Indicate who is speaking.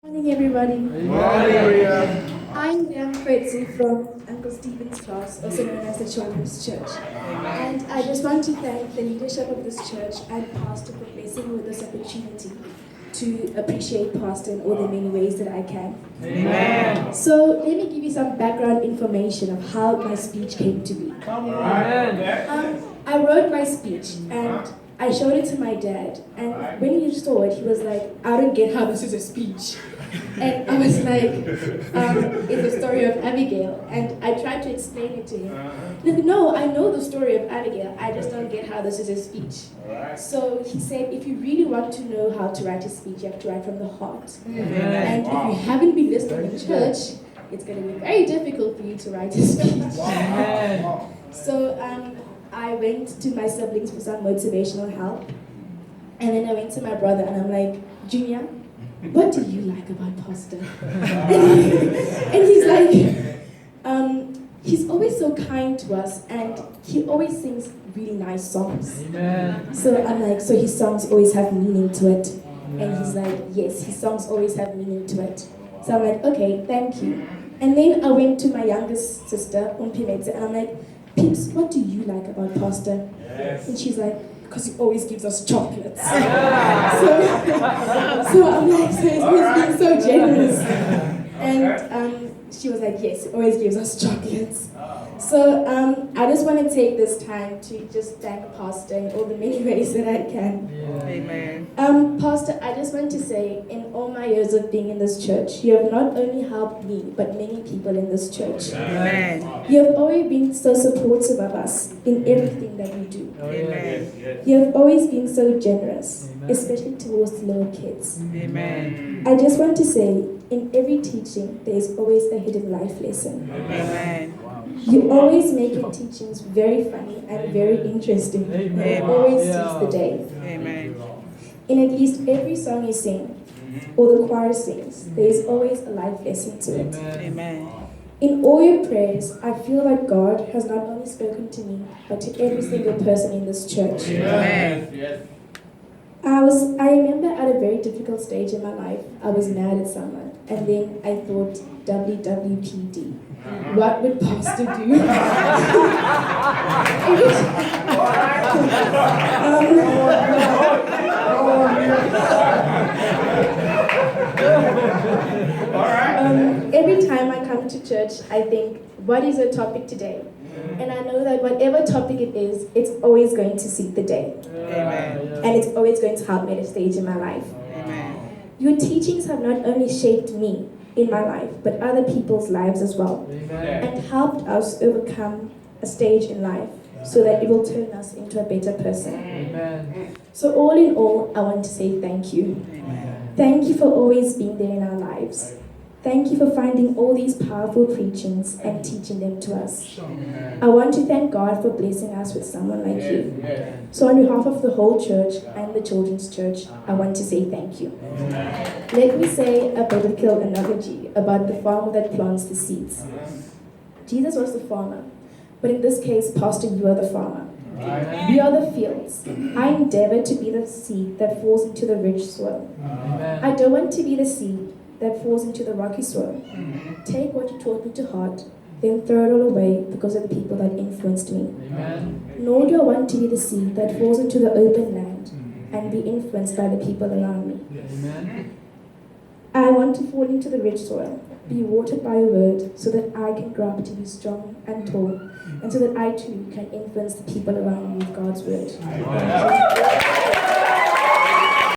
Speaker 1: Morning, everybody.
Speaker 2: Good morning.
Speaker 1: I'm Reamogetswe from Uncle Stephen's class, also known as the Children's Church. And I just want to thank the leadership of this church and Pastor for blessing me with this opportunity to appreciate Pastor in all the many ways that I can.
Speaker 2: Amen.
Speaker 1: So let me give you some background information of how my speech came to be.
Speaker 2: Come on. Amen.
Speaker 1: I wrote my speech and I showed it to my dad, and when he saw it, he was like, "I don't get how this is a speech." And I was like, it's a story of Abigail. And I tried to explain it to him. He said, "No, I know the story of Abigail. I just don't get how this is a speech." So he said, if you really want to know how to write a speech, you have to write from the heart. And if you haven't been listening in church, it's going to be very difficult for you to write a speech. So I went to my siblings for some motivational help. And then I went to my brother and I'm like, "Junior, what do you like about Pastor?" and he's like, he's always so kind to us and he always sings really nice songs.
Speaker 2: Amen.
Speaker 1: So I'm like, so his songs always have meaning to it. And he's like, yes, his songs always have meaning to it. So I'm like, okay, thank you. And then I went to my youngest sister, Umpimetse, and I'm like, "Peeps, what do you like about Pastor?"
Speaker 2: Yes.
Speaker 1: And she's like, "Because he always gives us chocolates." so I'm like, so he's always being so generous. And she was like, "Yes, he always gives us chocolates." So I just want to take this time to just thank Pastor in all the many ways that I can.
Speaker 3: Amen.
Speaker 1: Pastor, I just want to say, in all my years of being in this church, you have not only helped me, but many people in this church.
Speaker 3: Amen.
Speaker 1: You have always been so supportive of us in everything that we do.
Speaker 3: Amen.
Speaker 1: You have always been so generous, especially towards the little kids.
Speaker 3: Amen.
Speaker 1: I just want to say, in every teaching, there is always a hidden life lesson.
Speaker 3: Amen.
Speaker 1: You always make your teachings very funny and very interesting. And it always suits the day.
Speaker 3: Amen.
Speaker 1: In at least every song you sing, or the choir sings, there is always a life lesson to it.
Speaker 3: Amen.
Speaker 1: In all your prayers, I feel like God has not only spoken to me, but to every single person in this church.
Speaker 3: Amen.
Speaker 1: I remember at a very difficult stage in my life, I was mad at someone, and then I thought, WWPD. What would Pastor do? Every time I come to church, I think, what is the topic today? And I know that whatever topic it is, it's always going to suit the day.
Speaker 3: Amen.
Speaker 1: And it's always going to help me at a stage in my life.
Speaker 3: Amen.
Speaker 1: Your teachings have not only shaped me in my life, but other people's lives as well. And helped us overcome a stage in life so that it will turn us into a better person.
Speaker 2: Amen.
Speaker 1: So all in all, I want to say thank you.
Speaker 3: Amen.
Speaker 1: Thank you for always being there in our lives. Thank you for finding all these powerful preachings and teaching them to us. I want to thank God for blessing us with someone like you. So on behalf of the whole church and the children's church, I want to say thank you. Let me say a biblical analogy about the farmer that plants the seeds. Jesus was the farmer, but in this case, Pastor, you are the farmer. We are the fields. I endeavor to be the seed that falls into the rich soil. I don't want to be the seed that falls into the rocky soil. Take what you taught me to heart, then throw it all away because of the people that influenced me. Nor do I want to be the seed that falls into the open land and be influenced by the people around me. I want to fall into the rich soil, be watered by your word, so that I can grow up to be strong and tall, and so that I too can influence the people around me with God's word.